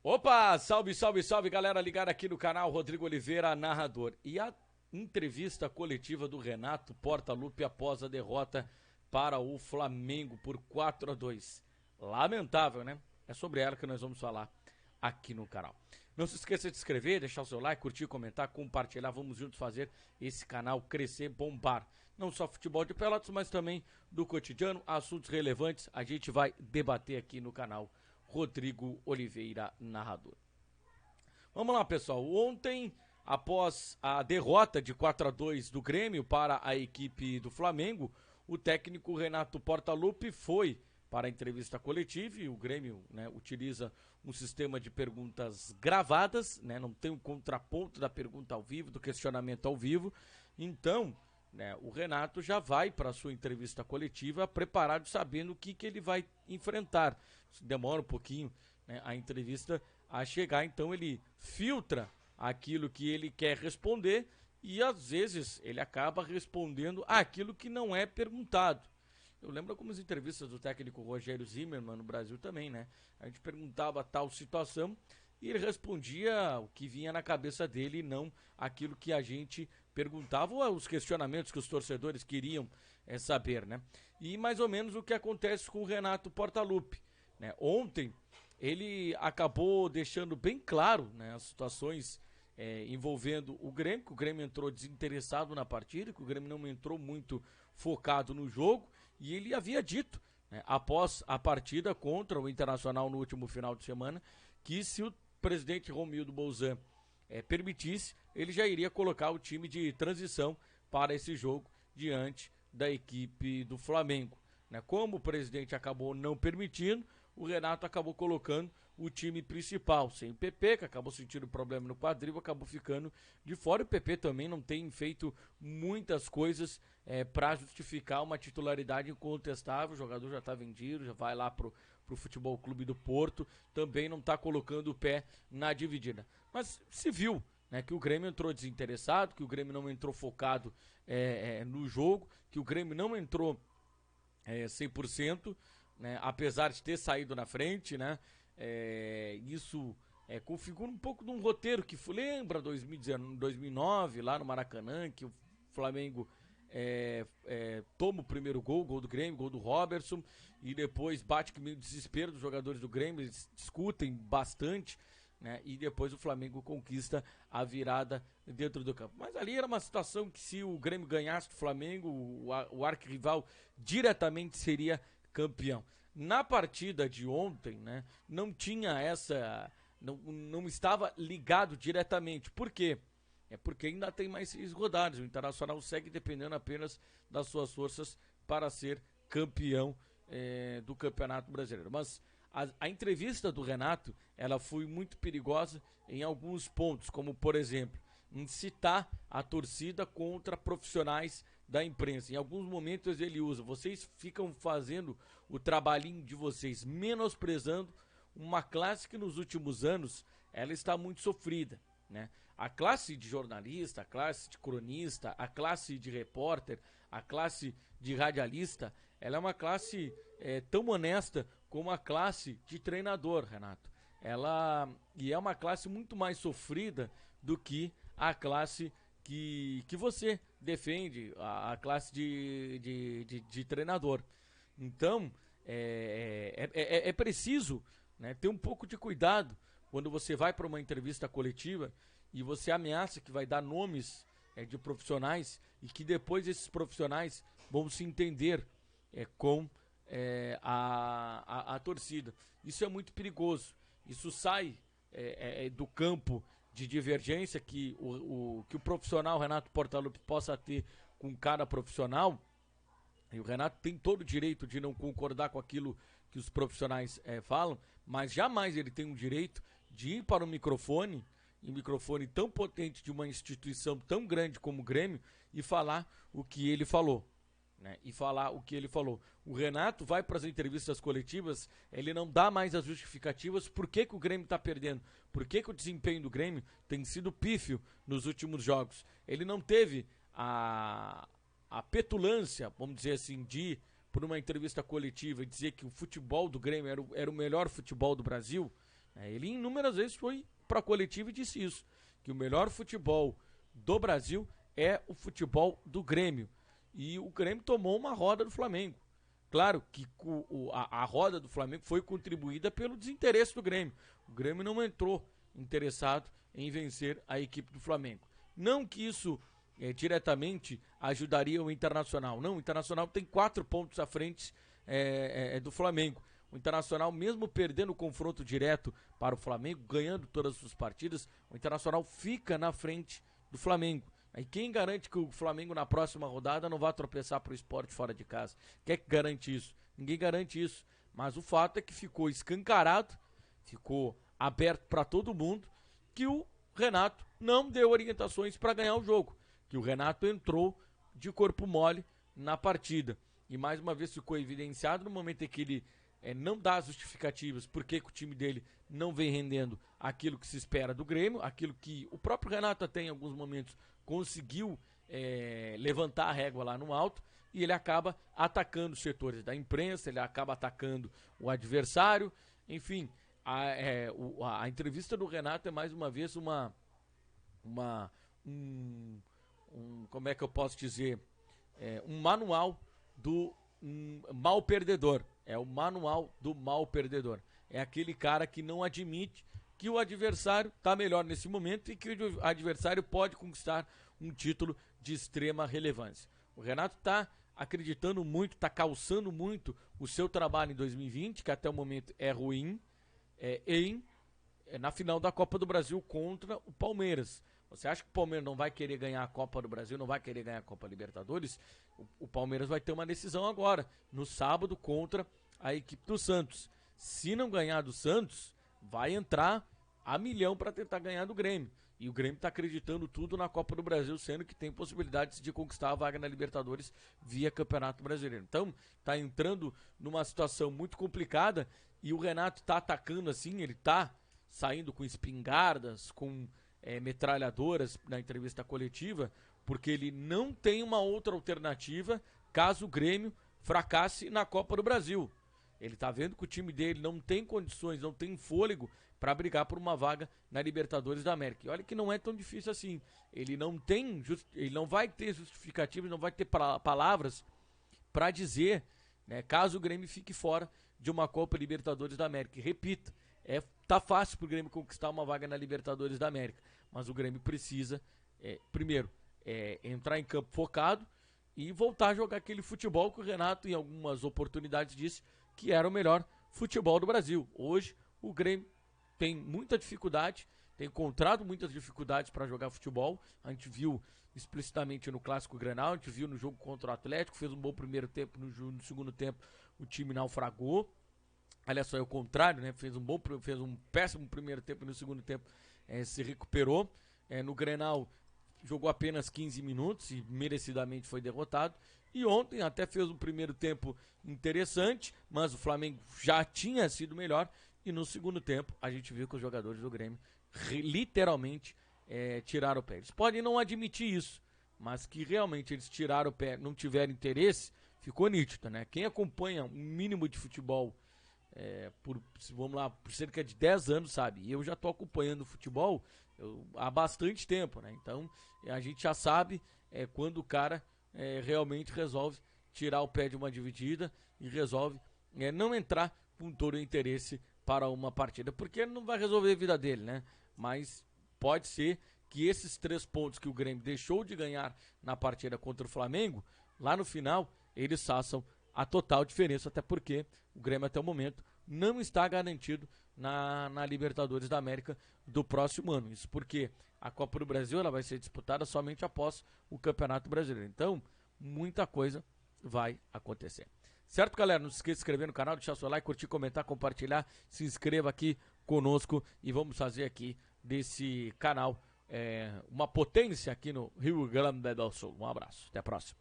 Opa, salve, salve, salve, galera ligada aqui no canal Rodrigo Oliveira, narrador. E a entrevista coletiva do Renato Portaluppi após a derrota para o Flamengo por 4-2. Lamentável, né? É sobre ela que nós vamos falar aqui no canal. Não se esqueça de se inscrever, deixar o seu like, curtir, comentar, compartilhar. Vamos juntos fazer esse canal crescer, bombar. Não só futebol de Pelotas, mas também do cotidiano, assuntos relevantes. A gente vai debater aqui no canal Rodrigo Oliveira, narrador. Vamos lá, pessoal. Ontem, após a derrota de 4-2 do Grêmio para a equipe do Flamengo, o técnico Renato Portaluppi foi para a entrevista coletiva e o Grêmio, né, utiliza um sistema de perguntas gravadas, né, não tem um contraponto da pergunta ao vivo, do questionamento ao vivo. Então, né, o Renato já vai para a sua entrevista coletiva preparado, sabendo o que ele vai enfrentar. Demora um pouquinho, né, a entrevista a chegar, então ele filtra aquilo que ele quer responder e às vezes ele acaba respondendo aquilo que não é perguntado. Eu lembro algumas entrevistas do técnico Rogério Zimmermann no Brasil também, né? A gente perguntava tal situação e ele respondia o que vinha na cabeça dele e não aquilo que a gente perguntava ou os questionamentos que os torcedores queriam saber, né? E mais ou menos o que acontece com o Renato Portaluppi, né? Ontem ele acabou deixando bem claro, né, as situações envolvendo o Grêmio, que o Grêmio entrou desinteressado na partida, que o Grêmio não entrou muito focado no jogo, e ele havia dito, né, após a partida contra o Internacional no último final de semana, que se o presidente Romildo Bolzan permitisse, ele já iria colocar o time de transição para esse jogo diante da equipe do Flamengo, né? Como o presidente acabou não permitindo, o Renato acabou colocando o time principal, sem o PP, que acabou sentindo problema no quadril, acabou ficando de fora. O PP também não tem feito muitas coisas para justificar uma titularidade incontestável. O jogador já está vendido, já vai lá pro Futebol Clube do Porto, também não está colocando o pé na dividida. Mas se viu, né, que o Grêmio entrou desinteressado, que o Grêmio não entrou focado no jogo, que o Grêmio não entrou 100%, né, apesar de ter saído na frente, né, isso configura um pouco de um roteiro que lembra 2019, 2009, lá no Maracanã, que o Flamengo toma o primeiro gol do Grêmio, gol do Robertson, e depois bate com meio desespero dos jogadores do Grêmio, eles discutem bastante, né, e depois o Flamengo conquista a virada dentro do campo. Mas ali era uma situação que, se o Grêmio ganhasse do Flamengo, o arquirrival diretamente seria campeão. Na partida de ontem, né, não tinha essa, não estava ligado diretamente. Por quê? É porque ainda tem mais 6 rodadas. O Internacional segue dependendo apenas das suas forças para ser campeão do Campeonato Brasileiro. Mas a entrevista do Renato, ela foi muito perigosa em alguns pontos, como por exemplo, incitar a torcida contra profissionais da imprensa. Em alguns momentos ele usa: vocês ficam fazendo o trabalhinho de vocês, menosprezando uma classe que nos últimos anos ela está muito sofrida, né? A classe de jornalista, a classe de cronista, a classe de repórter, a classe de radialista, ela é uma classe tão honesta como a classe de treinador, Renato. E é uma classe muito mais sofrida do que a classe que você defende, a classe de treinador. Então, é preciso, né, ter um pouco de cuidado quando você vai para uma entrevista coletiva e você ameaça que vai dar nomes de profissionais e que depois esses profissionais vão se entender com a torcida. Isso é muito perigoso. Isso sai do campo de divergência que que o profissional Renato Portaluppi possa ter com cada profissional. E o Renato tem todo o direito de não concordar com aquilo que os profissionais falam, mas jamais ele tem o direito de ir para o microfone, um microfone tão potente de uma instituição tão grande como o Grêmio, e falar o que ele falou. Né, e falar o que ele falou. O Renato vai para as entrevistas coletivas, ele não dá mais as justificativas por que o Grêmio está perdendo, por que o desempenho do Grêmio tem sido pífio nos últimos jogos. Ele não teve a petulância, vamos dizer assim, de ir por uma entrevista coletiva e dizer que o futebol do Grêmio era o melhor futebol do Brasil. Ele inúmeras vezes foi para a coletiva e disse isso, que o melhor futebol do Brasil é o futebol do Grêmio. E o Grêmio tomou uma roda do Flamengo. Claro que a roda do Flamengo foi contribuída pelo desinteresse do Grêmio. O Grêmio não entrou interessado em vencer a equipe do Flamengo. Não que isso diretamente ajudaria o Internacional. Não, o Internacional tem 4 pontos à frente do Flamengo. O Internacional, mesmo perdendo o confronto direto para o Flamengo, ganhando todas as suas partidas, o Internacional fica na frente do Flamengo. E quem garante que o Flamengo na próxima rodada não vai tropeçar para o Sport fora de casa? Quem é que garante isso? Ninguém garante isso. Mas o fato é que ficou escancarado, ficou aberto para todo mundo, que o Renato não deu orientações para ganhar o jogo. Que o Renato entrou de corpo mole na partida. E mais uma vez ficou evidenciado no momento em que ele não dá justificativas porque o time dele não vem rendendo aquilo que se espera do Grêmio, aquilo que o próprio Renato até em alguns momentos conseguiu levantar a régua lá no alto, e ele acaba atacando os setores da imprensa, ele acaba atacando o adversário, enfim, a entrevista do Renato é mais uma vez como é que eu posso dizer, um manual do mal perdedor. É o manual do mal perdedor. É aquele cara que não admite que o adversário está melhor nesse momento e que o adversário pode conquistar um título de extrema relevância. O Renato está acreditando muito, está calçando muito o seu trabalho em 2020, que até o momento é ruim, na final da Copa do Brasil contra o Palmeiras. Você acha que o Palmeiras não vai querer ganhar a Copa do Brasil, não vai querer ganhar a Copa Libertadores? O Palmeiras vai ter uma decisão agora, no sábado, contra a equipe do Santos. Se não ganhar do Santos, vai entrar a milhão para tentar ganhar do Grêmio. E o Grêmio está acreditando tudo na Copa do Brasil, sendo que tem possibilidades de conquistar a vaga na Libertadores via Campeonato Brasileiro. Então, está entrando numa situação muito complicada e o Renato está atacando assim, ele está saindo com espingardas, com metralhadoras na entrevista coletiva, porque ele não tem uma outra alternativa caso o Grêmio fracasse na Copa do Brasil. Ele tá vendo que o time dele não tem condições, não tem fôlego para brigar por uma vaga na Libertadores da América. E olha que não é tão difícil assim. Ele não vai ter justificativas, não vai ter palavras para dizer, né, caso o Grêmio fique fora de uma Copa Libertadores da América. E repito, tá fácil pro Grêmio conquistar uma vaga na Libertadores da América, mas o Grêmio precisa, primeiro, entrar em campo focado e voltar a jogar aquele futebol que o Renato em algumas oportunidades disse que era o melhor futebol do Brasil. Hoje o Grêmio tem muita dificuldade, tem encontrado muitas dificuldades para jogar futebol. A gente viu explicitamente no Clássico Grenal, a gente viu no jogo contra o Atlético, fez um bom primeiro tempo, no segundo tempo o time naufragou. Aliás, só é o contrário, né? Fez um péssimo primeiro tempo e no segundo tempo se recuperou. No Grenal jogou apenas 15 minutos e merecidamente foi derrotado. E ontem até fez um primeiro tempo interessante, mas o Flamengo já tinha sido melhor. E no segundo tempo a gente viu que os jogadores do Grêmio literalmente tiraram o pé. Eles podem não admitir isso, mas que realmente eles tiraram o pé, não tiveram interesse, ficou nítido, né? Quem acompanha um mínimo de futebol por cerca de 10 anos, sabe? E eu já tô acompanhando o futebol há bastante tempo, né? Então a gente já sabe quando o cara realmente resolve tirar o pé de uma dividida e resolve não entrar com todo o interesse para uma partida, porque não vai resolver a vida dele, né? Mas pode ser que esses 3 pontos que o Grêmio deixou de ganhar na partida contra o Flamengo, lá no final, eles façam a total diferença, até porque o Grêmio até o momento não está garantido na Libertadores da América do próximo ano. Isso porque a Copa do Brasil ela vai ser disputada somente após o Campeonato Brasileiro. Então, muita coisa vai acontecer. Certo, galera? Não se esqueça de se inscrever no canal, deixar seu like, curtir, comentar, compartilhar. Se inscreva aqui conosco e vamos fazer aqui desse canal uma potência aqui no Rio Grande do Sul. Um abraço, até a próxima.